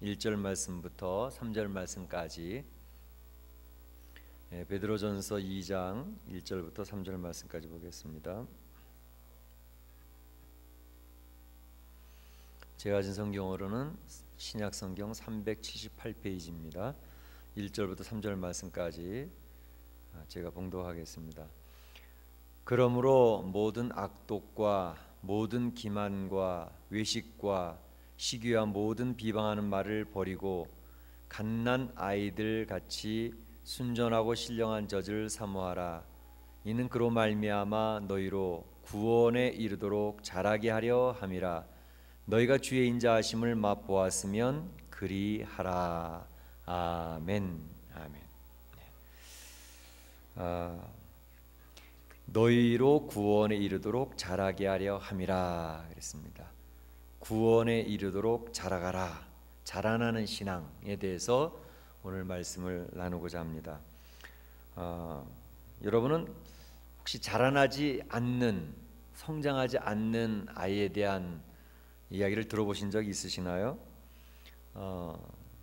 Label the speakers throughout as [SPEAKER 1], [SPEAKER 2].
[SPEAKER 1] 1절 말씀부터 3절 말씀까지, 베드로전서 2장 1절부터 3절 말씀까지 보겠습니다. 제가 가진 성경으로는 신약성경 378페이지입니다. 1절부터 3절 말씀까지 제가 봉독하겠습니다. 그러므로 모든 악독과 모든 기만과 외식과 시기와 모든 비방하는 말을 버리고 갓난 아이들 같이 순전하고 신령한 젖을 사모하라. 이는 그로 말미암아 너희로 구원에 이르도록 자라게 하려 함이라. 너희가 주의 인자하심을 맛보았으면 그리하라. 아멘. 아멘. 너희로 구원에 이르도록 자라게 하려 함이라 그랬습니다. 구원에 이르도록 자라가라. 자라나는 신앙에 대해서 오늘 말씀을 나누고자 합니다. 여러분은 혹시 자라나지 않는, 성장하지 않는 아이에 대한 이야기를 들어보신 적 있으시나요?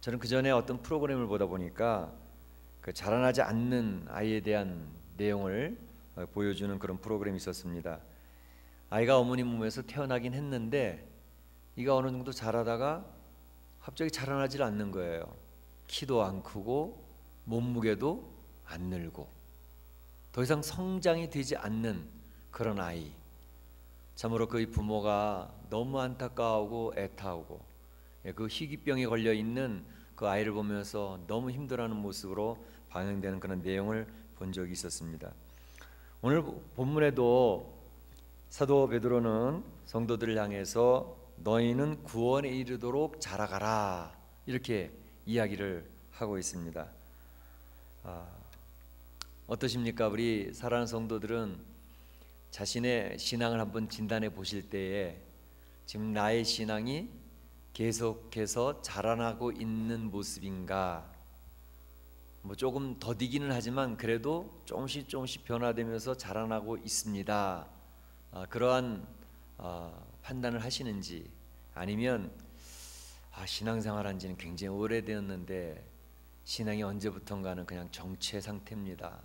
[SPEAKER 1] 저는 그 전에 어떤 프로그램을 보다 보니까 그 자라나지 않는 아이에 대한 내용을 보여주는 그런 프로그램이 있었습니다. 아이가 어머니 몸에서 태어나긴 했는데 이가 어느 정도 자라다가 갑자기 자라나질 않는 거예요. 키도 안 크고 몸무게도 안 늘고 더 이상 성장이 되지 않는 그런 아이. 참으로 그 부모가 너무 안타까워하고 애타하고 그 희귀병에 걸려 있는 그 아이를 보면서 너무 힘들어하는 모습으로 반영되는 그런 내용을 본 적이 있었습니다. 오늘 본문에도 사도 베드로는 성도들을 향해서 너희는 구원에 이르도록 자라가라 이렇게 이야기를 하고 있습니다. 어떠십니까? 우리 사랑하는 성도들은 자신의 신앙을 한번 진단해 보실 때에 지금 나의 신앙이 계속해서 자라나고 있는 모습인가? 조금 더디기는 하지만 그래도 조금씩 변화되면서 자라나고 있습니다. 그러한 판단을 하시는지, 아니면 신앙생활한 지는 굉장히 오래되었는데 신앙이 언제부턴가는 그냥 정체 상태입니다.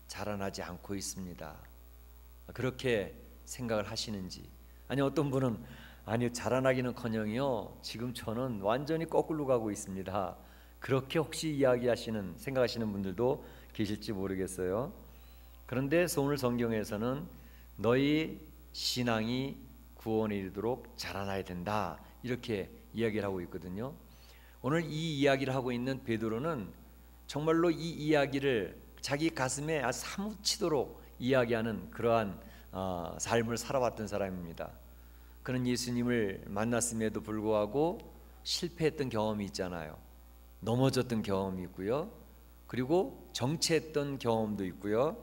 [SPEAKER 1] 자라나지 않고 있습니다. 그렇게 생각을 하시는지, 아니 어떤 분은 아니 자라나기는커녕요 지금 저는 완전히 거꾸로 가고 있습니다. 그렇게 혹시 이야기하시는, 생각하시는 분들도 계실지 모르겠어요. 그런데 오늘 성경에서는 너희 신앙이 구원에 이르도록 자라나야 된다 이렇게 이야기를 하고 있거든요. 오늘 이 이야기를 하고 있는 베드로는 정말로 이 이야기를 자기 가슴에 사무치도록 이야기하는 그러한 삶을 살아왔던 사람입니다. 그는 예수님을 만났음에도 불구하고 실패했던 경험이 있잖아요. 넘어졌던 경험이 있고요. 그리고 정체했던 경험도 있고요.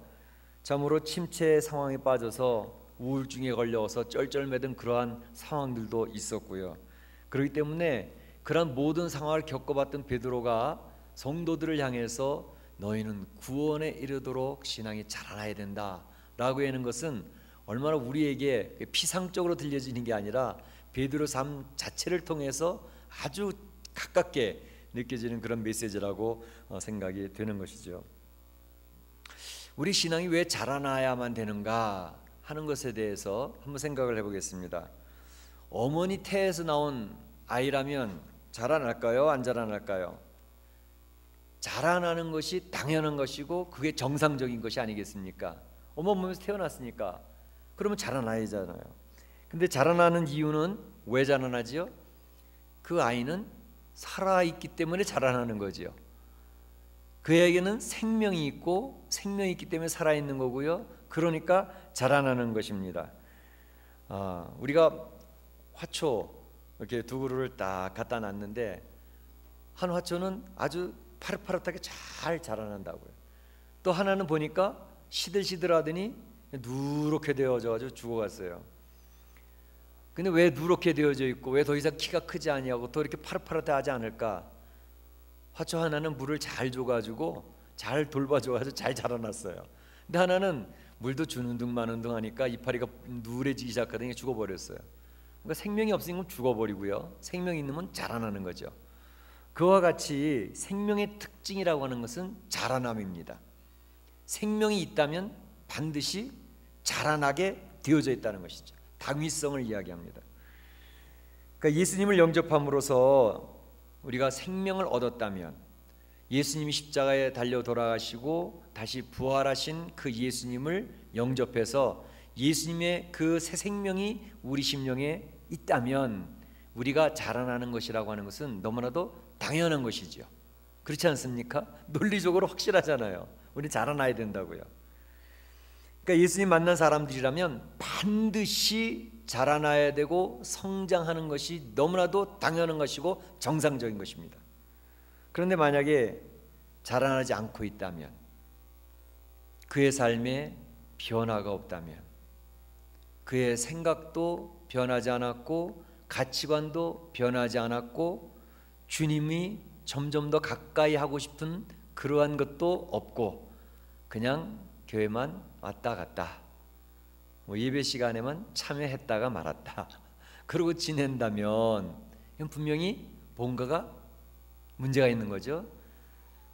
[SPEAKER 1] 참으로 침체 상황에 빠져서 우울증에 걸려서 쩔쩔매던 그러한 상황들도 있었고요. 그렇기 때문에 그런 모든 상황을 겪어봤던 베드로가 성도들을 향해서 너희는 구원에 이르도록 신앙이 자라나야 된다 라고 하는 것은 얼마나 우리에게 피상적으로 들려지는 게 아니라 베드로 삶 자체를 통해서 아주 가깝게 느껴지는 그런 메시지라고 생각이 되는 것이죠. 우리 신앙이 왜 자라나야만 되는가 하는 것에 대해서 한번 생각을 해보겠습니다. 어머니 태에서 나온 아이라면 자라날까요? 안 자라날까요? 자라나는 것이 당연한 것이고 그게 정상적인 것이 아니겠습니까? 어머 몸에서 태어났으니까 그러면 자라나야잖아요. 근데 자라나는 이유는 왜 자라나지요? 그 아이는 살아있기 때문에 자라나는 거지요. 그에게는 생명이 있고 생명이 있기 때문에 살아있는 거고요. 그러니까 자라나는 것입니다. 우리가 화초 이렇게 두 그루를 딱 갖다 놨는데 한 화초는 아주 파릇파릇하게 잘 자라난다고요. 또 하나는 보니까 시들시들하더니 누렇게 되어져가지고 죽어갔어요. 근데 왜 누렇게 되어져 있고 왜 더 이상 키가 크지 아니하고 더 이렇게 파릇파릇하지 않을까? 화초 하나는 물을 잘 줘가지고 잘 돌봐줘가지고 잘 자라났어요. 근데 하나는 물도 주는 둥 마는 둥 하니까 이파리가 누래지기 시작하더니 죽어버렸어요. 그러니까 생명이 없으면 죽어버리고요, 생명이 있으면 자라나는 거죠. 그와 같이 생명의 특징이라고 하는 것은 자라남입니다. 생명이 있다면 반드시 자라나게 되어져 있다는 것이죠. 당위성을 이야기합니다. 그러니까 예수님을 영접함으로써 우리가 생명을 얻었다면, 예수님이 십자가에 달려 돌아가시고 다시 부활하신 그 예수님을 영접해서 예수님의 그 새 생명이 우리 심령에 있다면 우리가 자라나는 것이라고 하는 것은 너무나도 당연한 것이죠. 그렇지 않습니까? 논리적으로 확실하잖아요. 우리 자라나야 된다고요. 그러니까 예수님 만난 사람들이라면 반드시 자라나야 되고 성장하는 것이 너무나도 당연한 것이고 정상적인 것입니다. 그런데 만약에 자라나지 않고 있다면, 그의 삶에 변화가 없다면, 그의 생각도 변하지 않았고 가치관도 변하지 않았고 주님이 점점 더 가까이 하고 싶은 그러한 것도 없고 그냥 교회만 왔다 갔다, 예배 시간에만 참여했다가 말았다, 그러고 지낸다면 이건 분명히 뭔가가 문제가 있는 거죠.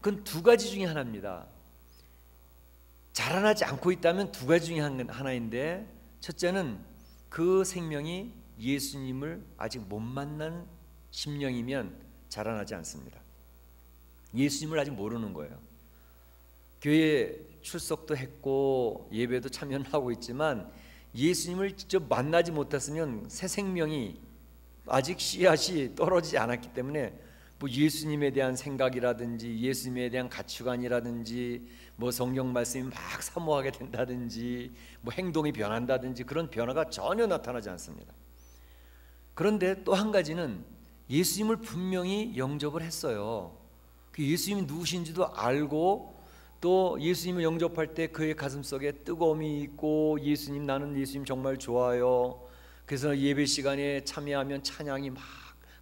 [SPEAKER 1] 그건 두 가지 중에 하나입니다. 자라나지 않고 있다면 두 가지 중에 하나인데, 첫째는 그 생명이 예수님을 아직 못 만난 심령이면 자라나지 않습니다. 예수님을 아직 모르는 거예요. 교회에 출석도 했고 예배도 참여는 하고 있지만 예수님을 직접 만나지 못했으면 새 생명이 아직 씨앗이 떨어지지 않았기 때문에 뭐 예수님에 대한 생각이라든지 예수님에 대한 가치관이라든지 뭐 성경 말씀이 막 사모하게 된다든지 뭐 행동이 변한다든지 그런 변화가 전혀 나타나지 않습니다. 그런데 또 한 가지는 예수님을 분명히 영접을 했어요. 그 예수님이 누구신지도 알고 또 예수님을 영접할 때 그의 가슴속에 뜨거움이 있고 예수님, 나는 예수님 정말 좋아요. 그래서 예배 시간에 참여하면 찬양이 막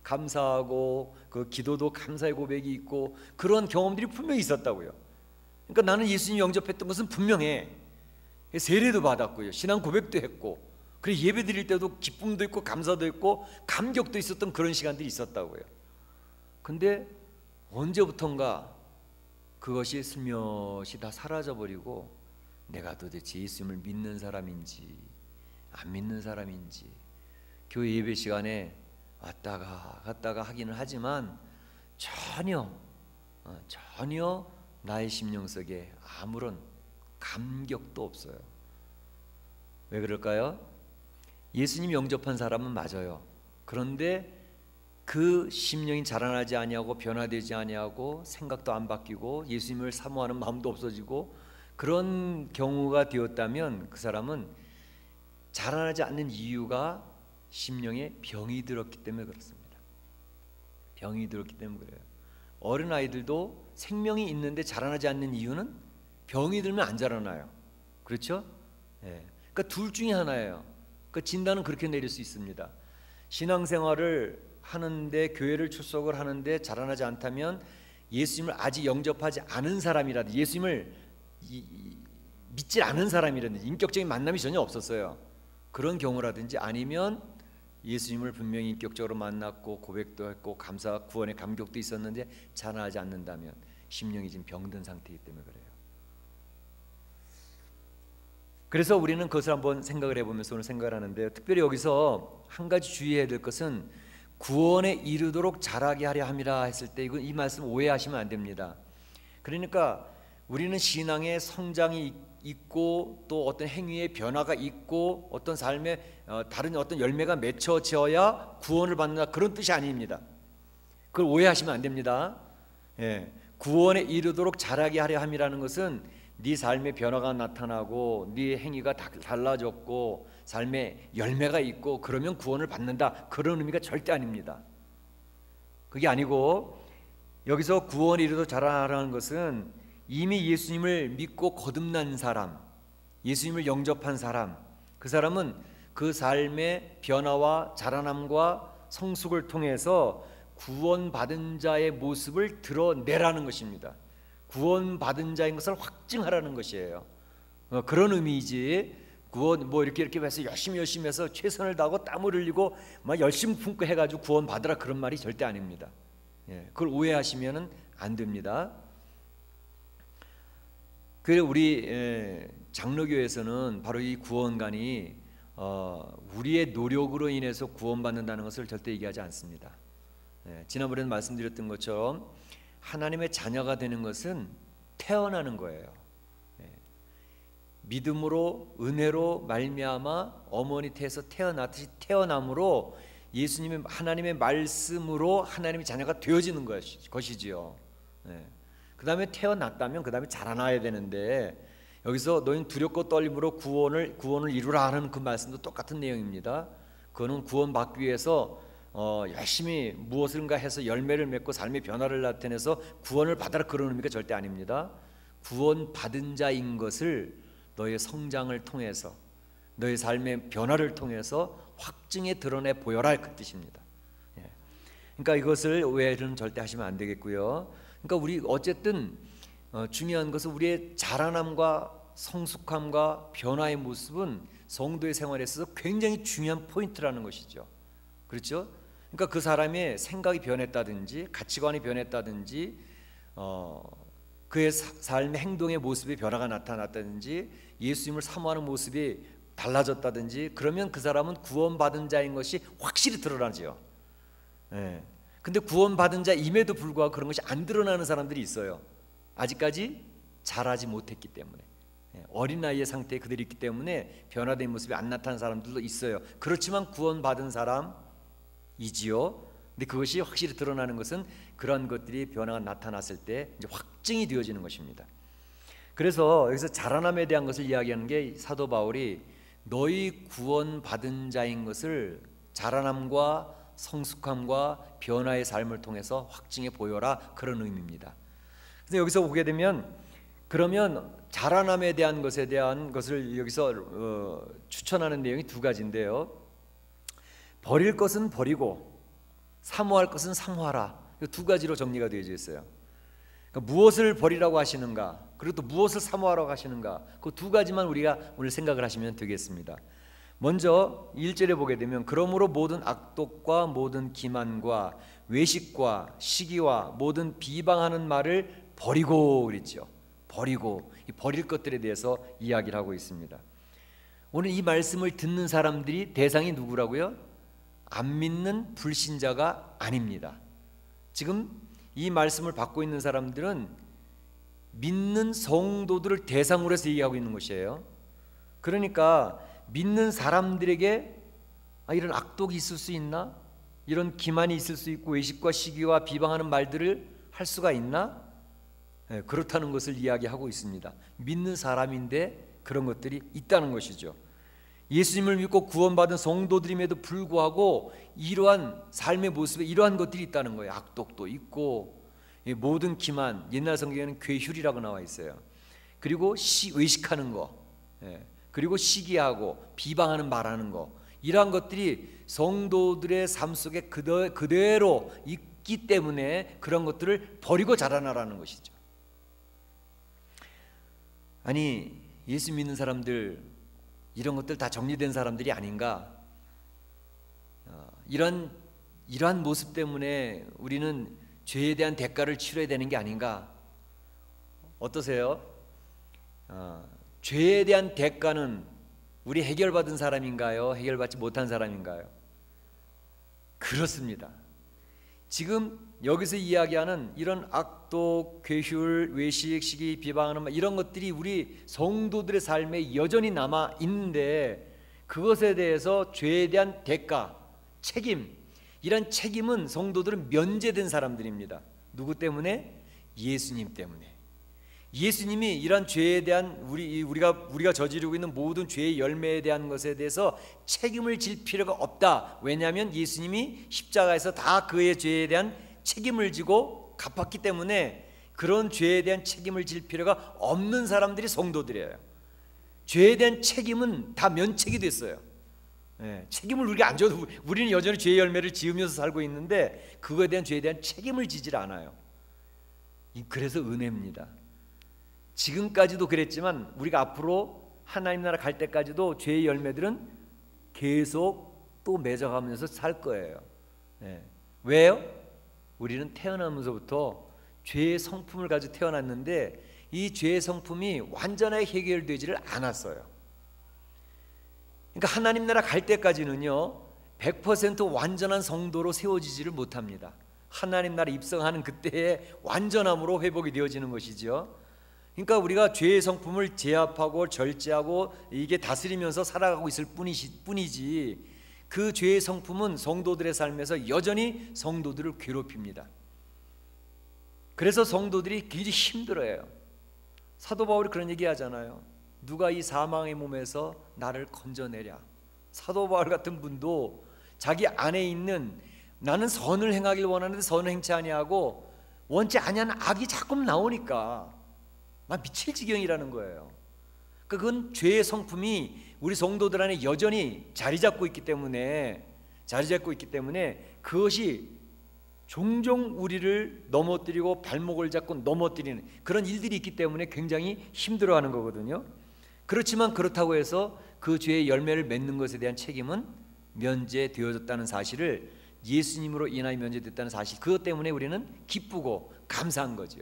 [SPEAKER 1] 감사하고 그 기도도 감사의 고백이 있고 그런 경험들이 분명히 있었다고요. 그러니까 나는 예수님 영접했던 것은 분명해. 세례도 받았고요, 신앙 고백도 했고, 그리고 예배 드릴 때도 기쁨도 있고 감사도 있고 감격도 있었던 그런 시간들이 있었다고요. 근데 언제부턴가 그것이 슬며시 다 사라져버리고 내가 도대체 예수님을 믿는 사람인지 안 믿는 사람인지, 교회 예배 시간에 왔다가 갔다가 하기는 하지만 전혀 나의 심령 속에 아무런 감격도 없어요. 왜 그럴까요? 예수님 영접한 사람은 맞아요. 그런데 그 심령이 자라나지 아니하고 변화되지 아니하고 생각도 안 바뀌고 예수님을 사모하는 마음도 없어지고 그런 경우가 되었다면 그 사람은 자라나지 않는 이유가 심령에 병이 들었기 때문에 그렇습니다. 병이 들었기 때문에 그래요. 어린아이들도 생명이 있는데 자라나지 않는 이유는 병이 들면 안 자라나요. 그렇죠? 예. 그러니까 둘 중에 하나예요. 그 진단은 그렇게 내릴 수 있습니다. 신앙생활을 하는데, 교회를 출석을 하는데 자라나지 않다면 예수님을 아직 영접하지 않은 사람이라든지 예수님을 믿지 않은 사람이라든지 인격적인 만남이 전혀 없었어요. 그런 경우라든지 아니면 예수님을 분명히 인격적으로 만났고 고백도 했고 감사 구원의 감격도 있었는데 자라나지 않는다면 심령이 지금 병든 상태이기 때문에 그래요. 그래서 우리는 그것을 한번 생각을 해보면서 오늘 생각을 하는데, 특별히 여기서 한 가지 주의해야 될 것은 구원에 이르도록 자라게 하려 함이라 했을 때 이 말씀 오해하시면 안 됩니다. 그러니까 우리는 신앙의 성장이 있고 또 어떤 행위의 변화가 있고 어떤 삶에 다른 어떤 열매가 맺혀져야 구원을 받는다, 그런 뜻이 아닙니다. 그걸 오해하시면 안 됩니다. 예, 구원에 이르도록 자라게 하려 함이라는 것은 네 삶의 변화가 나타나고 네 행위가 달라졌고 삶에 열매가 있고 그러면 구원을 받는다, 그런 의미가 절대 아닙니다. 그게 아니고 여기서 구원에 이르도록 자라라는 것은 이미 예수님을 믿고 거듭난 사람, 예수님을 영접한 사람, 그 사람은 그 삶의 변화와 자라남과 성숙을 통해서 구원받은 자의 모습을 드러내라는 것입니다. 구원받은 자인 것을 확증하라는 것이에요. 그런 의미이지 구원 뭐 이렇게 해서 열심히 해서 최선을 다하고 땀을 흘리고 막 열심히 품고 해가지고 구원받으라, 그런 말이 절대 아닙니다. 그걸 오해하시면은 안 됩니다. 그래서 우리 장로교에서는 바로 이 구원관이 우리의 노력으로 인해서 구원받는다는 것을 절대 얘기하지 않습니다. 지난번에 말씀드렸던 것처럼 하나님의 자녀가 되는 것은 태어나는 거예요. 믿음으로 은혜로 말미암아 어머니 태에서 태어났듯이 태어남으로 예수님의 하나님의 말씀으로 하나님의 자녀가 되어지는 것이지요. 그 다음에 태어났다면 그 다음에 자라나야 되는데, 여기서 너희는 두렵고 떨림으로 구원을 이루라 하는 그 말씀도 똑같은 내용입니다. 그거는 구원받기 위해서 열심히 무엇인가 해서 열매를 맺고 삶의 변화를 나타내서 구원을 받아라 그런 의미가 절대 아닙니다. 구원받은 자인 것을 너의 성장을 통해서 너의 삶의 변화를 통해서 확증에 드러내 보여라 그 뜻입니다. 그러니까 이것을 오해는 절대 하시면 안 되겠고요. 그러니까 우리 어쨌든 중요한 것은 우리의 자라남과 성숙함과 변화의 모습은 성도의 생활에 있어서 굉장히 중요한 포인트라는 것이죠. 그렇죠? 그러니까 그 사람의 생각이 변했다든지 가치관이 변했다든지 그의 삶의 행동의 모습에 변화가 나타났다든지 예수님을 사모하는 모습이 달라졌다든지, 그러면 그 사람은 구원받은 자인 것이 확실히 드러나죠. 근데 구원받은 자임에도 불구하고 그런 것이 안 드러나는 사람들이 있어요. 아직까지 자라지 못했기 때문에, 어린아이의 상태에 그들이 있기 때문에 변화된 모습이 안 나타난 사람들도 있어요. 그렇지만 구원받은 사람이지요. 근데 그것이 확실히 드러나는 것은 그런 것들이 변화가 나타났을 때 이제 확증이 되어지는 것입니다. 그래서 여기서 자라남에 대한 것을 이야기하는 게 사도 바울이 너희 구원받은 자인 것을 자라남과 성숙함과 변화의 삶을 통해서 확증해 보여라 그런 의미입니다. 그래서 여기서 보게 되면 그러면 자라남에 대한 것을 여기서 추천하는 내용이 두 가지인데요. 버릴 것은 버리고 사모할 것은 사모하라. 두 가지로 정리가 되어져 있어요. 그러니까 무엇을 버리라고 하시는가, 그리고 또 무엇을 사모하라고 하시는가, 그 두 가지만 우리가 오늘 생각을 하시면 되겠습니다. 먼저 1절에 보게 되면 그러므로 모든 악독과 모든 기만과 외식과 시기와 모든 비방하는 말을 버리고 그랬죠. 버리고, 이 버릴 것들에 대해서 이야기를 하고 있습니다. 오늘 이 말씀을 듣는 사람들이 대상이 누구라고요? 안 믿는 불신자가 아닙니다. 지금 이 말씀을 받고 있는 사람들은 믿는 성도들을 대상으로 해서 얘기하고 있는 것이에요. 그러니까 믿는 사람들에게 이런 악독이 있을 수 있나? 이런 기만이 있을 수 있고 외식과 시기와 비방하는 말들을 할 수가 있나? 그렇다는 것을 이야기하고 있습니다. 믿는 사람인데 그런 것들이 있다는 것이죠. 예수님을 믿고 구원받은 성도들임에도 불구하고 이러한 삶의 모습에 이러한 것들이 있다는 거예요. 악독도 있고 모든 기만, 옛날 성경에는 괴휼이라고 나와 있어요. 그리고 외식하는 거, 그리고 시기하고 비방하는 말하는 거, 이러한 것들이 성도들의 삶 속에 그대로 있기 때문에 그런 것들을 버리고 자라나라는 것이죠. 아니, 예수 믿는 사람들 이런 것들 다 정리된 사람들이 아닌가? 이러한 모습 때문에 우리는 죄에 대한 대가를 치러야 되는 게 아닌가? 어떠세요? 죄에 대한 대가는 우리 해결받은 사람인가요? 해결받지 못한 사람인가요? 그렇습니다. 지금 여기서 이야기하는 이런 악독, 괴휼, 외식, 시기, 비방하는 말, 이런 것들이 우리 성도들의 삶에 여전히 남아 있는데, 그것에 대해서 죄에 대한 대가, 책임, 이런 책임은 성도들은 면제된 사람들입니다. 누구 때문에? 예수님 때문에. 예수님이 이런 죄에 대한 우리가 저지르고 있는 모든 죄의 열매에 대한 것에 대해서 책임을 질 필요가 없다. 왜냐하면 예수님이 십자가에서 다 그의 죄에 대한 책임을 지고 갚았기 때문에 그런 죄에 대한 책임을 질 필요가 없는 사람들이 성도들이에요. 죄에 대한 책임은 다 면책이 됐어요. 책임을 우리가 안 져도 우리는 여전히 죄의 열매를 지으면서 살고 있는데 그거에 대한 죄에 대한 책임을 지질 않아요. 그래서 은혜입니다. 지금까지도 그랬지만 우리가 앞으로 하나님 나라 갈 때까지도 죄의 열매들은 계속 또 맺어가면서 살 거예요. 왜요? 우리는 태어나면서부터 죄의 성품을 가지고 태어났는데 이 죄의 성품이 완전하게 해결되지를 않았어요. 그러니까 하나님 나라 갈 때까지는요 100% 완전한 성도로 세워지지를 못합니다. 하나님 나라 입성하는 그때의 완전함으로 회복이 되어지는 것이죠. 그러니까 우리가 죄의 성품을 제압하고 절제하고 이게 다스리면서 살아가고 있을 뿐이지 그 죄의 성품은 성도들의 삶에서 여전히 성도들을 괴롭힙니다. 그래서 성도들이 굉장히 힘들어요. 사도 바울이 그런 얘기 하잖아요. 누가 이 사망의 몸에서 나를 건져내랴. 사도 바울 같은 분도 자기 안에 있는 나는 선을 행하길 원하는데 선을 행치 아니하고 원치 아니하는 악이 자꾸 나오니까 막 미칠 지경이라는 거예요. 그건 죄의 성품이 우리 성도들 안에 여전히 자리 잡고 있기 때문에 그것이 종종 우리를 넘어뜨리고 발목을 잡고 넘어뜨리는 그런 일들이 있기 때문에 굉장히 힘들어하는 거거든요. 그렇지만 그렇다고 해서 그 죄의 열매를 맺는 것에 대한 책임은 면제되어졌다는 사실을, 예수님으로 인하여 면제됐다는 사실, 그것 때문에 우리는 기쁘고 감사한 거죠.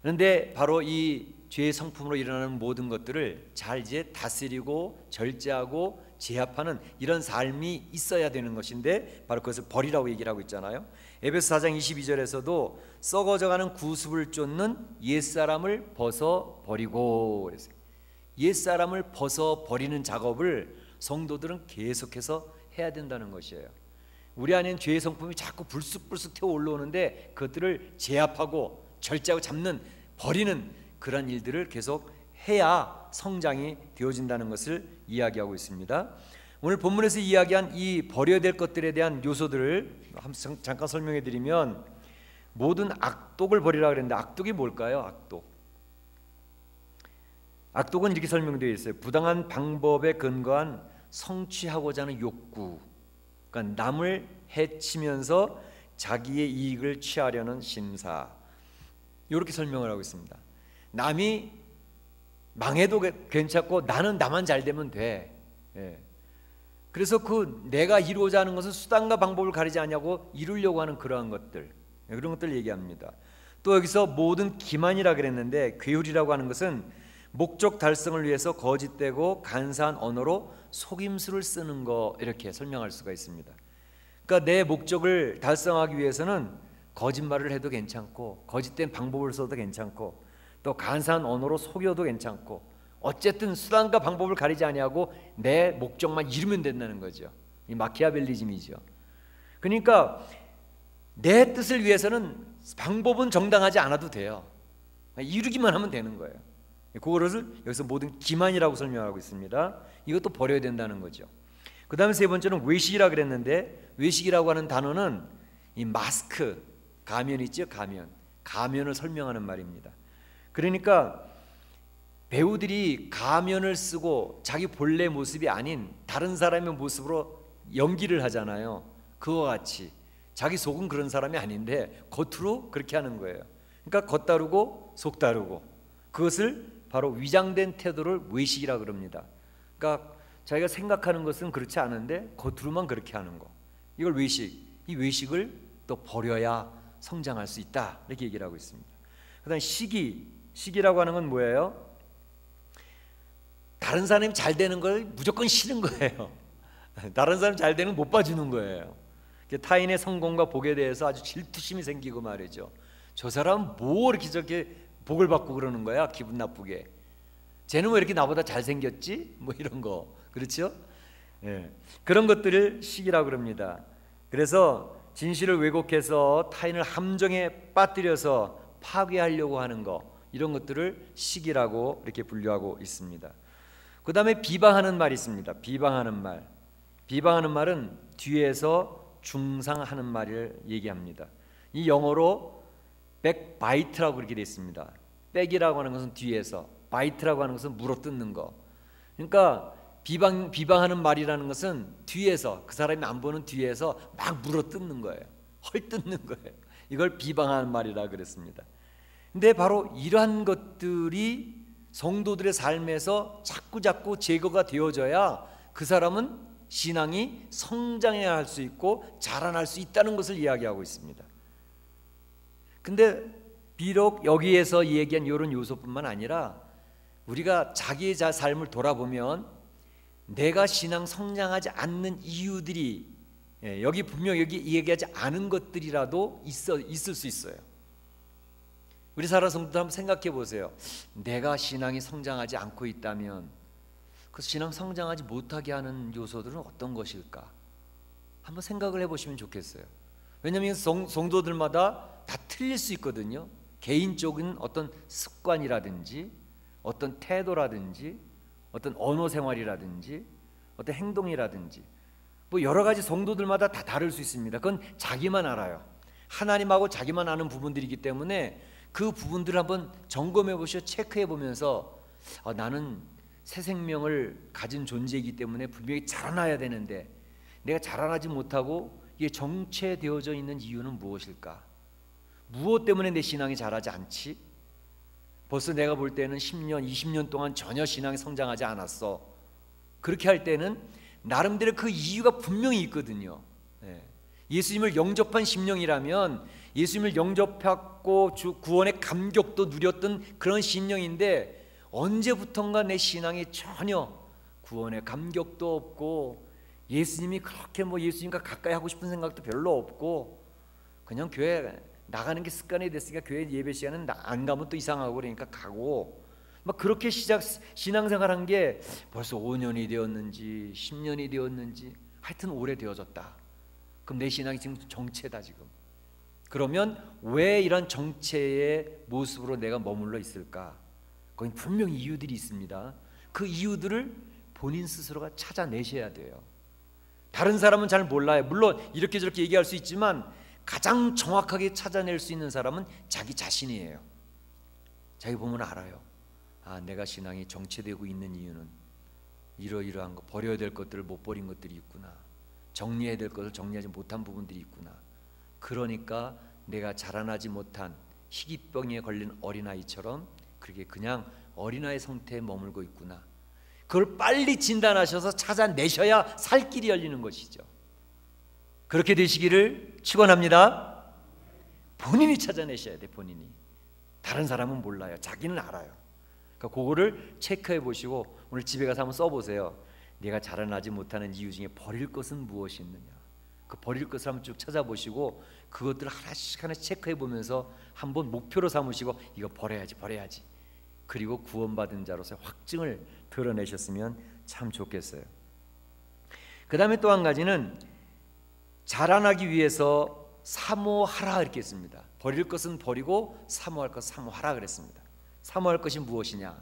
[SPEAKER 1] 그런데 바로 이 죄의 성품으로 일어나는 모든 것들을 잘 이제 다스리고 절제하고 제압하는 이런 삶이 있어야 되는 것인데 바로 그것을 버리라고 얘기를 하고 있잖아요. 에베소 4장 22절에서도 썩어져가는 구습을 쫓는 옛사람을 벗어버리고 그랬어요. 옛사람을 벗어버리는 작업을 성도들은 계속해서 해야 된다는 것이에요. 우리 안에는 죄의 성품이 자꾸 불쑥불쑥 튀어 올라오는데 그것들을 제압하고 절제하고 잡는, 버리는 그런 일들을 계속 해야 성장이 되어진다는 것을 이야기하고 있습니다. 오늘 본문에서 이야기한 이 버려야 될 것들에 대한 요소들을 잠깐 설명해 드리면, 모든 악독을 버리라 그랬는데 악독이 뭘까요? 악독은 이렇게 설명되어 있어요. 부당한 방법에 근거한 성취하고자 하는 욕구, 그러니까 남을 해치면서 자기의 이익을 취하려는 심사, 이렇게 설명을 하고 있습니다. 남이 망해도 괜찮고 나는 나만 잘 되면 돼. 그래서 그 내가 이루고자 하는 것은 수단과 방법을 가리지 않냐고 이루려고 하는 그러한 것들, 그런 것들을 얘기합니다. 또 여기서 모든 기만이라 그랬는데, 괴율이라고 하는 것은 목적 달성을 위해서 거짓되고 간사한 언어로 속임수를 쓰는 거, 이렇게 설명할 수가 있습니다. 그러니까 내 목적을 달성하기 위해서는 거짓말을 해도 괜찮고 거짓된 방법을 써도 괜찮고 또 간사한 언어로 속여도 괜찮고, 어쨌든 수단과 방법을 가리지 아니하고 내 목적만 이루면 된다는 거죠. 이 마키아벨리즘이죠. 그러니까 내 뜻을 위해서는 방법은 정당하지 않아도 돼요. 이루기만 하면 되는 거예요. 그것을 여기서 모든 기만이라고 설명하고 있습니다. 이것도 버려야 된다는 거죠. 그 다음에 세 번째는 외식이라 그랬는데, 외식이라고 하는 단어는 이 마스크, 가면 있죠. 가면을 설명하는 말입니다. 그러니까 배우들이 가면을 쓰고 자기 본래 모습이 아닌 다른 사람의 모습으로 연기를 하잖아요. 그와 같이 자기 속은 그런 사람이 아닌데 겉으로 그렇게 하는 거예요. 그러니까 겉다르고 속다르고, 그것을 바로 위장된 태도를 외식이라 그럽니다. 그러니까 자기가 생각하는 것은 그렇지 않은데 겉으로만 그렇게 하는 거, 이걸 외식. 이 외식을 또 버려야 성장할 수 있다, 이렇게 얘기를 하고 있습니다. 그 다음에 시기라고 하는 건 뭐예요? 다른 사람이 잘 되는 걸 무조건 싫은 거예요. 다른 사람이 잘 되는 걸 못 봐주는 거예요. 타인의 성공과 복에 대해서 아주 질투심이 생기고 말이죠. 저 사람은 뭐 이렇게 저렇게 복을 받고 그러는 거야, 기분 나쁘게. 쟤는 왜 이렇게 나보다 잘생겼지? 뭐 이런 거, 그렇죠? 그런 것들을 시기라고 그럽니다. 그래서 진실을 왜곡해서 타인을 함정에 빠뜨려서 파괴하려고 하는 거, 이런 것들을 시기라고 이렇게 분류하고 있습니다. 그 다음에 비방하는 말이 있습니다. 비방하는 말은 뒤에서 중상하는 말을 얘기합니다. 이 영어로 backbite라고 그렇게 되어 있습니다. back이라고 하는 것은 뒤에서, bite라고 하는 것은 물어뜯는 거. 그러니까 비방하는 말이라는 것은 뒤에서, 그 사람이 안 보는 뒤에서 막 물어뜯는 거예요. 헐뜯는 거예요. 이걸 비방하는 말이라 그랬습니다. 근데 바로 이러한 것들이 성도들의 삶에서 자꾸 제거가 되어져야 그 사람은 신앙이 성장해야 할 수 있고 자라날 수 있다는 것을 이야기하고 있습니다. 근데 비록 여기에서 얘기한 이런 요소뿐만 아니라 우리가 자기의 삶을 돌아보면 내가 신앙 성장하지 않는 이유들이 여기 분명 여기 얘기하지 않은 것들이라도 있을 수 있어요. 우리 사랑 성도들 한번 생각해 보세요. 내가 신앙이 성장하지 않고 있다면 그 신앙 성장하지 못하게 하는 요소들은 어떤 것일까? 한번 생각을 해보시면 좋겠어요. 왜냐하면 성도들마다 다 틀릴 수 있거든요. 개인적인 어떤 습관이라든지 어떤 태도라든지 어떤 언어 생활이라든지 어떤 행동이라든지 뭐 여러 가지 성도들마다 다 다를 수 있습니다. 그건 자기만 알아요. 하나님하고 자기만 아는 부분들이기 때문에 그 부분들을 한번 점검해 보시고 체크해 보면서 나는 새 생명을 가진 존재이기 때문에 분명히 자라나야 되는데 내가 자라나지 못하고 이게 정체되어져 있는 이유는 무엇일까? 무엇 때문에 내 신앙이 자라지 않지? 벌써 내가 볼 때는 10년, 20년 동안 전혀 신앙이 성장하지 않았어. 그렇게 할 때는 나름대로 그 이유가 분명히 있거든요. 예수님을 영접한 심령이라면 예수님을 영접하고 구원의 감격도 누렸던 그런 심령인데 언제부턴가 내 신앙이 전혀 구원의 감격도 없고 예수님이 그렇게 예수님과 가까이 하고 싶은 생각도 별로 없고 그냥 교회 나가는 게 습관이 됐으니까 교회 예배 시간은 안 가면 또 이상하고 그러니까 가고 막 그렇게 신앙생활한 게 벌써 5년이 되었는지 10년이 되었는지 하여튼 오래되어졌다. 그럼 내 신앙이 지금 정체다 지금. 그러면 왜 이런 정체의 모습으로 내가 머물러 있을까? 거기 분명히 이유들이 있습니다. 그 이유들을 본인 스스로가 찾아내셔야 돼요. 다른 사람은 잘 몰라요. 물론 이렇게 저렇게 얘기할 수 있지만 가장 정확하게 찾아낼 수 있는 사람은 자기 자신이에요. 자기 보면 알아요. 내가 신앙이 정체되고 있는 이유는 이러이러한 거, 버려야 될 것들을 못 버린 것들이 있구나. 정리해야 될 것을 정리하지 못한 부분들이 있구나. 그러니까 내가 자라나지 못한 희귀병에 걸린 어린아이처럼 그렇게 그냥 어린아이 상태에 머물고 있구나. 그걸 빨리 진단하셔서 찾아내셔야 살 길이 열리는 것이죠. 그렇게 되시기를 축원합니다. 본인이 찾아내셔야 돼. 본인이. 다른 사람은 몰라요. 자기는 알아요. 그러니까 그거를 체크해 보시고 오늘 집에 가서 한번 써보세요. 내가 자라나지 못하는 이유 중에 버릴 것은 무엇이 있느냐. 그 버릴 것을 한번 쭉 찾아보시고 그것들을 하나씩 체크해 보면서 한번 목표로 삼으시고 이거 버려야지. 그리고 구원받은 자로서 확증을 드러내셨으면 참 좋겠어요. 그 다음에 또 한 가지는 자라나기 위해서 사모하라 이렇게 했습니다. 버릴 것은 버리고 사모할 것은 사모하라 그랬습니다. 사모할 것이 무엇이냐?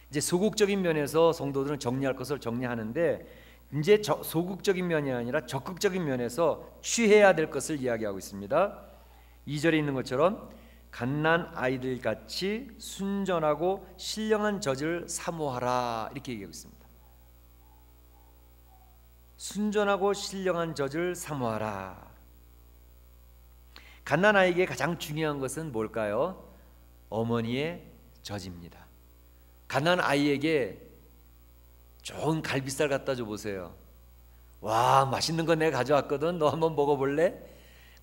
[SPEAKER 1] 이제 소극적인 면에서 성도들은 정리할 것을 정리하는데 이제 소극적인 면이 아니라 적극적인 면에서 취해야 될 것을 이야기하고 있습니다. 2절에 있는 것처럼 갓난 아이들 같이 순전하고 신령한 젖을 사모하라 이렇게 얘기하고 있습니다. 순전하고 신령한 젖을 사모하라. 갓난 아이에게 가장 중요한 것은 뭘까요? 어머니의 젖입니다. 갓난 아이에게 좋은 갈비살 갖다 줘 보세요. 와, 맛있는 거 내가 가져왔거든. 너 한번 먹어볼래?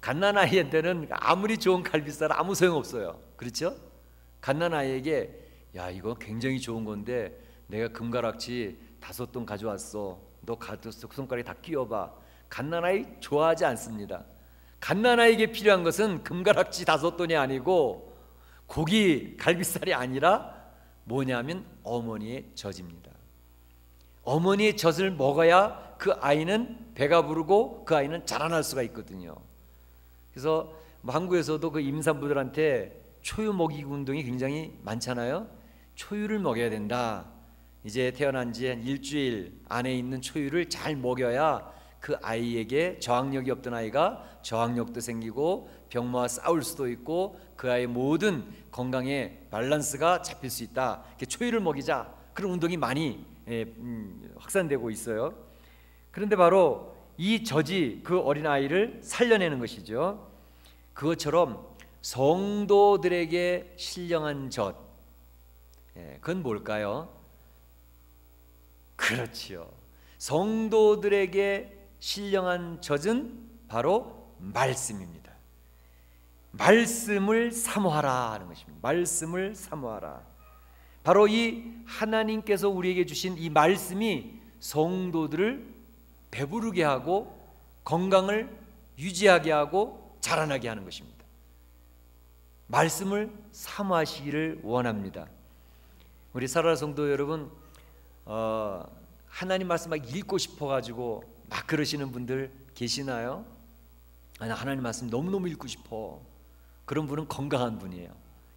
[SPEAKER 1] 갓난 아이한테는 아무리 좋은 갈비살 아무 소용없어요. 그렇죠? 갓난 아이에게 야, 이거 굉장히 좋은 건데 내가 금가락지 5돈 가져왔어. 너 손가락에 다 끼워봐. 갓난 아이 좋아하지 않습니다. 갓난 아이에게 필요한 것은 금가락지 5돈이 아니고 고기 갈비살이 아니라 뭐냐면 어머니의 젖입니다. 어머니의 젖을 먹어야 그 아이는 배가 부르고 그 아이는 자라날 수가 있거든요. 그래서 한국에서도 그 임산부들한테 초유 먹이기 운동이 굉장히 많잖아요. 초유를 먹여야 된다. 이제 태어난 지 한 일주일 안에 있는 초유를 잘 먹여야 그 아이에게 저항력이 없던 아이가 저항력도 생기고 병마와 싸울 수도 있고 그 아이의 모든 건강에 밸런스가 잡힐 수 있다. 초유를 먹이자. 그런 운동이 많이 확산되고 있어요. 그런데 바로 이 젖이 그 어린아이를 살려내는 것이죠. 그것처럼 성도들에게 신령한 젖, 그건 뭘까요? 그렇지요. 성도들에게 신령한 젖은 바로 말씀입니다. 말씀을 사모하라 하는 것입니다. 말씀을 사모하라. 바로 이 하나님께서 우리에게 주신 이 말씀이 성도들을 배부르게 하고 건강을 유지하게 하고 자라나게 하는 것입니다. 말씀을 사모하시기를 원합니다. 우리 사랑하는 성도 여러분, 하나님 말씀 막 읽고 싶어가지고 막 그러시는 분들 계시나요? 아니, 하나님 말씀 너무너무 읽고 싶어. 그런 분은 건강한 분이에요.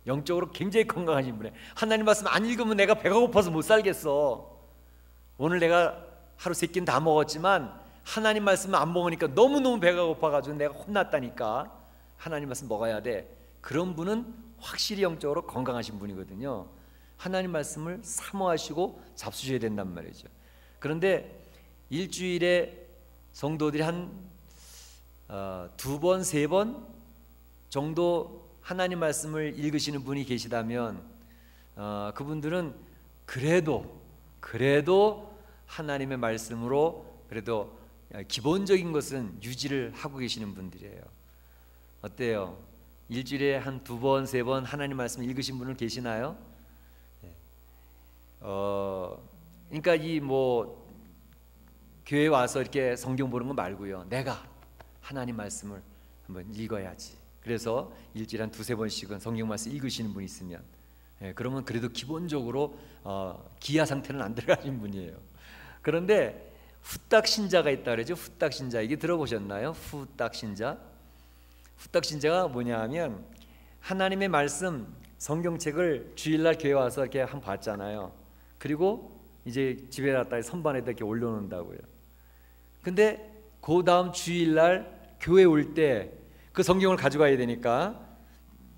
[SPEAKER 1] 영적으로 굉장히 건강하신 분이에요. 하나님 말씀 안 읽으면 내가 배가 고파서 못 살겠어. 오늘 내가 하루 세 끼는 다 먹었지만 하나님 말씀을 안 먹으니까 너무너무 배가 고파가지고 내가 혼났다니까 하나님 말씀 먹어야 돼. 그런 분은 확실히 영적으로 건강하신 분이거든요. 하나님 말씀을 사모하시고 잡수셔야 된단 말이죠. 그런데 일주일에 성도들이 한 2번, 3번 정도 하나님 말씀을 읽으시는 분이 계시다면 그분들은 그래도 하나님의 말씀으로 그래도 기본적인 것은 유지를 하고 계시는 분들이에요. 어때요? 일주일에 한 2번, 3번 하나님 말씀 읽으신 분은 계시나요? 그러니까 이 뭐 교회 와서 이렇게 성경 보는 거 말고요. 내가 하나님 말씀을 한번 읽어야지. 그래서 일주일에 한 2-3번씩은 성경 말씀 읽으시는 분이 있으면 그러면 그래도 기본적으로 기아 상태는 안 들어가신 분이에요. 그런데 후딱 신자가 있다 그러죠. 후딱 신자, 이게 들어보셨나요? 후딱 신자. 후딱 신자가 뭐냐 하면 하나님의 말씀 성경책을 주일날 교회 와서 이렇게 한번 봤잖아요. 그리고 이제 집에 갔다 선반에다 이렇게 올려놓는다고요. 근데 그 다음 주일날 교회 올 때 그 성경을 가져가야 되니까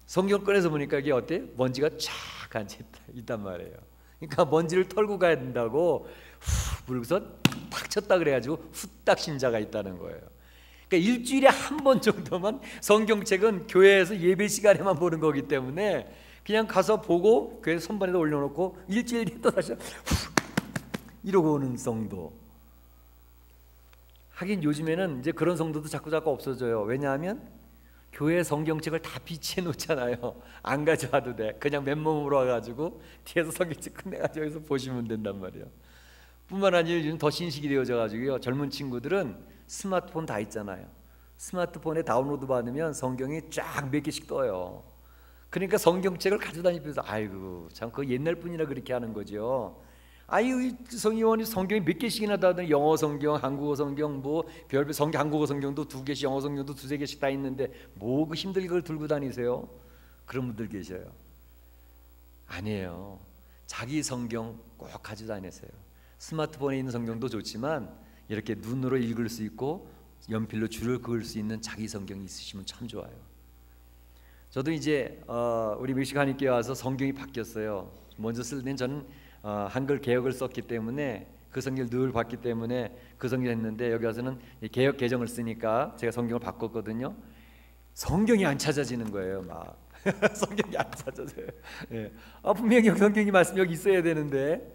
[SPEAKER 1] 성경 꺼내서 보니까 이게 어때? 먼지가 쫙 앉아 있단 말이에요. 그러니까 먼지를 털고 가야 된다고 후 불고서 탁 쳤다 그래가지고 후딱 신자가 있다는 거예요. 그러니까 일주일에 한 번 정도만 성경책은 교회에서 예배 시간에만 보는 거기 때문에 그냥 가서 보고 교회 선반에다 올려놓고 일주일 뒤에 또 다시 이러고 오는 성도. 하긴 요즘에는 이제 그런 성도도 자꾸 없어져요. 왜냐하면 교회 성경책을 다 비치해 놓잖아요. 안 가져와도 돼. 그냥 맨몸으로 와가지고 뒤에서 성경책 끝내가지고 여기서 보시면 된단 말이에요. 뿐만 아니라 요즘 더 신식이 되어져가지고요. 젊은 친구들은 스마트폰 다 있잖아요. 스마트폰에 다운로드 받으면 성경이 쫙 몇 개씩 떠요. 그러니까 성경책을 가져다니면서 아이고 참 그 옛날 분이라 그렇게 하는 거죠. 아유 성의원이 성경이 몇 개씩이나 다 하더니 영어 성경, 한국어 성경, 뭐 별별 성경, 한국어 성경도 2개씩, 영어 성경도 2-3개씩 다 있는데 뭐 그 힘들게 그걸 들고 다니세요? 그런 분들 계셔요. 아니에요. 자기 성경 꼭 가지고 다니세요. 스마트폰에 있는 성경도 좋지만 이렇게 눈으로 읽을 수 있고 연필로 줄을 그을 수 있는 자기 성경이 있으시면 참 좋아요. 저도 이제 우리 멕시카니께 와서 성경이 바뀌었어요. 먼저 쓸 때는 저는 한글 개역을 썼기 때문에 그 성경을 늘 봤기 때문에 그 성경을 했는데 여기 와서는 개역 개정을 쓰니까 제가 성경을 바꿨거든요. 성경이 안 찾아지는 거예요. 막 성경이 안 찾아져요. 예. 분명히 성경이 말씀 여기 있어야 되는데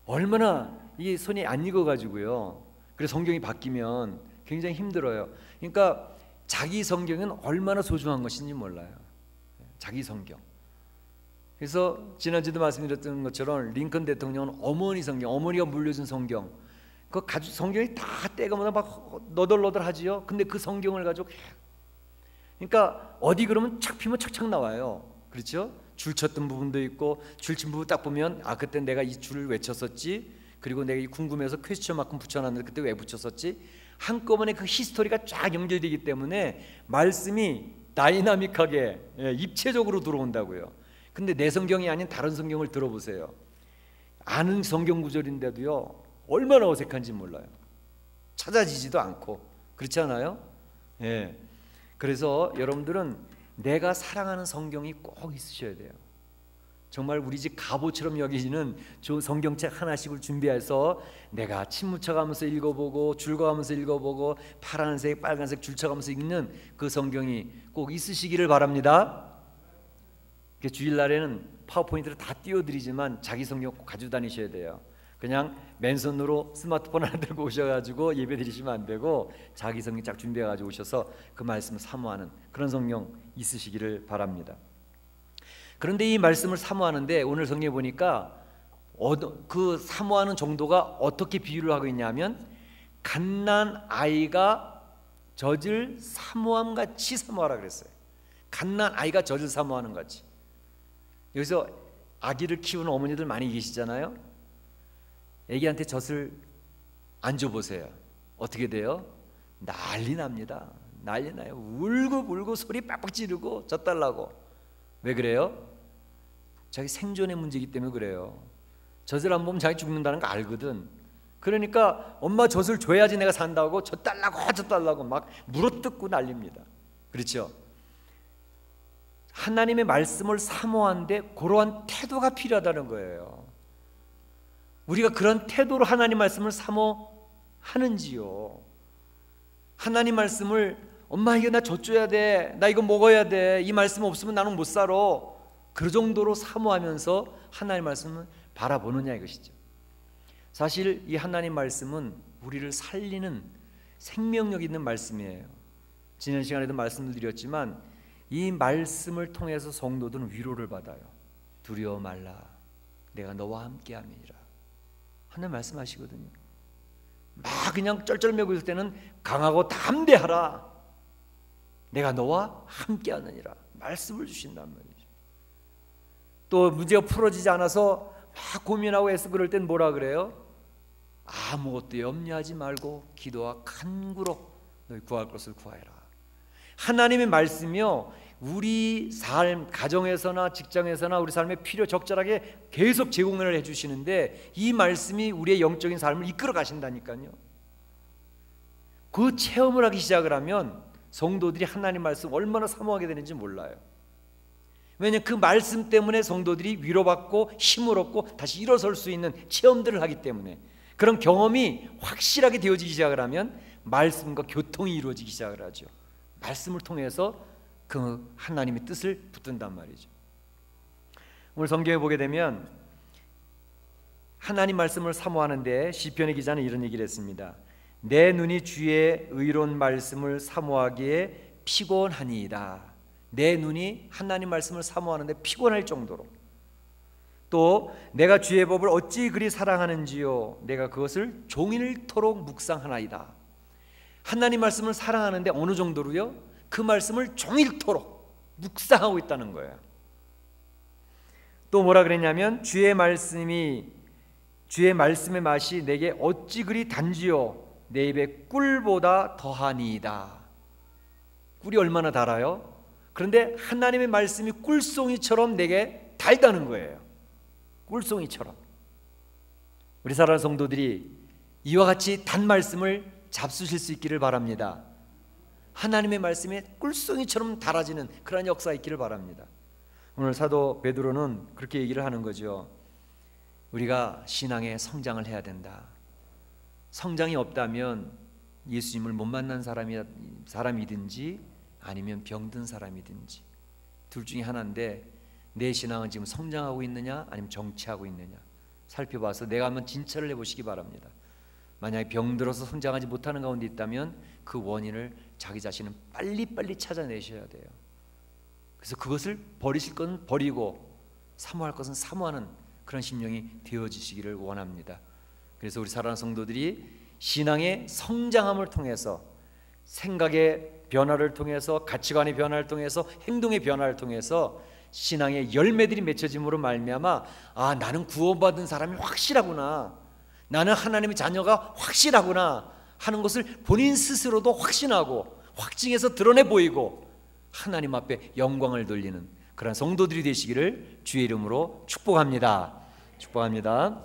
[SPEAKER 1] 얼마나 이게 손이 안 익어가지고요. 그래서 성경이 바뀌면 굉장히 힘들어요. 그러니까 자기 성경은 얼마나 소중한 것인지 몰라요. 자기 성경. 그래서 지난주도 말씀드렸던 것처럼 링컨 대통령은 어머니 성경, 어머니가 물려준 성경, 그 가지고 성경이 다 떼가면 막 너덜너덜하지요. 근데 그 성경을 가지고 그러니까 어디 그러면 착 피면 착착 나와요. 그렇죠? 줄 쳤던 부분도 있고 줄 친 부분 딱 보면 그때 내가 이 줄을 외쳤었지. 그리고 내가 이 궁금해서 퀘스천 마크 붙여놨는데 그때 왜 붙였었지? 한꺼번에 그 히스토리가 쫙 연결되기 때문에 말씀이 다이나믹하게 입체적으로 들어온다고요. 근데 내 성경이 아닌 다른 성경을 들어보세요. 아는 성경 구절인데도요 얼마나 어색한지 몰라요. 찾아지지도 않고 그렇지 않아요? 예. 그래서 여러분들은 내가 사랑하는 성경이 꼭 있으셔야 돼요. 정말 우리 집 갑오처럼 여기지는 좋은 성경책 하나씩을 준비해서 내가 침 묻혀가면서 읽어보고 줄거가면서 읽어보고 파란색 빨간색 줄쳐가면서 읽는 그 성경이 꼭 있으시기를 바랍니다. 주일날에는 파워포인트를 다 띄워드리지만 자기 성경 꼭 가지고 다니셔야 돼요. 그냥 맨손으로 스마트폰 하나 들고 오셔가지고 예배 드리시면 안 되고 자기 성경 쫙 준비해가지고 오셔서 그 말씀을 사모하는 그런 성령 있으시기를 바랍니다. 그런데 이 말씀을 사모하는데 오늘 성경에 보니까 그 사모하는 정도가 어떻게 비유를 하고 있냐면 갓난 아이가 젖을 사모함 같이 사모하라 그랬어요. 갓난 아이가 젖을 사모하는 같이. 여기서 아기를 키우는 어머니들 많이 계시잖아요. 아기한테 젖을 안 줘보세요. 어떻게 돼요? 난리 납니다. 난리 나요. 울고 소리 빡빡 지르고 젖 달라고. 왜 그래요? 자기 생존의 문제이기 때문에 그래요. 젖을 안 보면 자기 죽는다는 거 알거든. 그러니까 엄마 젖을 줘야지 내가 산다고 젖 달라고 막 물어뜯고 난립니다. 그렇죠? 하나님의 말씀을 사모하는데 그러한 태도가 필요하다는 거예요. 우리가 그런 태도로 하나님 말씀을 사모하는지요? 하나님 말씀을 엄마 이거 나 젖 줘야 돼, 나 이거 먹어야 돼, 이 말씀 없으면 나는 못 살아, 그 정도로 사모하면서 하나님 말씀을 바라보느냐 이것이죠. 사실 이 하나님 말씀은 우리를 살리는 생명력 있는 말씀이에요. 지난 시간에도 말씀을 드렸지만 이 말씀을 통해서 성도들은 위로를 받아요. 두려워 말라, 내가 너와 함께함이니라. 하나님 말씀하시거든요. 막 그냥 쩔쩔매고 있을 때는 강하고 담대하라, 내가 너와 함께하느니라 말씀을 주신단 말이죠. 또 문제가 풀어지지 않아서 막 고민하고 애쓰고 그럴 땐 뭐라 그래요? 아무것도 염려하지 말고 기도와 간구로 너희 구할 것을 구하여라. 하나님의 말씀이요, 우리 삶, 가정에서나 직장에서나 우리 삶에 필요 적절하게 계속 제공을 해주시는데 이 말씀이 우리의 영적인 삶을 이끌어 가신다니까요. 그 체험을 하기 시작을 하면 성도들이 하나님 말씀 얼마나 사모하게 되는지 몰라요. 왜냐하면 그 말씀 때문에 성도들이 위로받고 힘을 얻고 다시 일어설 수 있는 체험들을 하기 때문에, 그런 경험이 확실하게 되어지기 시작을 하면 말씀과 교통이 이루어지기 시작을 하죠. 말씀을 통해서 그 하나님의 뜻을 붙든단 말이죠. 오늘 성경에 보게 되면 하나님 말씀을 사모하는데 시편의 기자는 이런 얘기를 했습니다. 내 눈이 주의 의로운 말씀을 사모하기에 피곤하니이다. 내 눈이 하나님 말씀을 사모하는데 피곤할 정도로, 또 내가 주의 법을 어찌 그리 사랑하는지요, 내가 그것을 종일토록 묵상하나이다. 하나님 말씀을 사랑하는데 어느 정도로요? 그 말씀을 종일토록 묵상하고 있다는 거예요. 또 뭐라 그랬냐면 주의 말씀의 맛이 내게 어찌 그리 단지요, 내 입에 꿀보다 더하니이다. 꿀이 얼마나 달아요? 그런데 하나님의 말씀이 꿀송이처럼 내게 달다는 거예요. 꿀송이처럼. 우리 사랑하는 성도들이 이와 같이 단 말씀을 잡수실 수 있기를 바랍니다. 하나님의 말씀에 꿀송이처럼 달아지는 그런 역사 있기를 바랍니다. 오늘 사도 베드로는 그렇게 얘기를 하는 거죠. 우리가 신앙에 성장을 해야 된다. 성장이 없다면 예수님을 못 만난 사람이든지 아니면 병든 사람이든지 둘 중에 하나인데, 내 신앙은 지금 성장하고 있느냐 아니면 정체하고 있느냐 살펴봐서 내가 한번 진찰을 해보시기 바랍니다. 만약에 병들어서 성장하지 못하는 가운데 있다면 그 원인을 자기 자신은 빨리빨리 찾아내셔야 돼요. 그래서 그것을 버리실 것은 버리고 사모할 것은 사모하는 그런 심령이 되어지시기를 원합니다. 그래서 우리 사랑하는 성도들이 신앙의 성장함을 통해서, 생각의 변화를 통해서, 가치관의 변화를 통해서, 행동의 변화를 통해서 신앙의 열매들이 맺혀짐으로 말미암아 나는 구원받은 사람이 확실하구나, 나는 하나님의 자녀가 확실하구나 하는 것을 본인 스스로도 확신하고 확증해서 드러내 보이고 하나님 앞에 영광을 돌리는 그런 성도들이 되시기를 주의 이름으로 축복합니다. 축복합니다.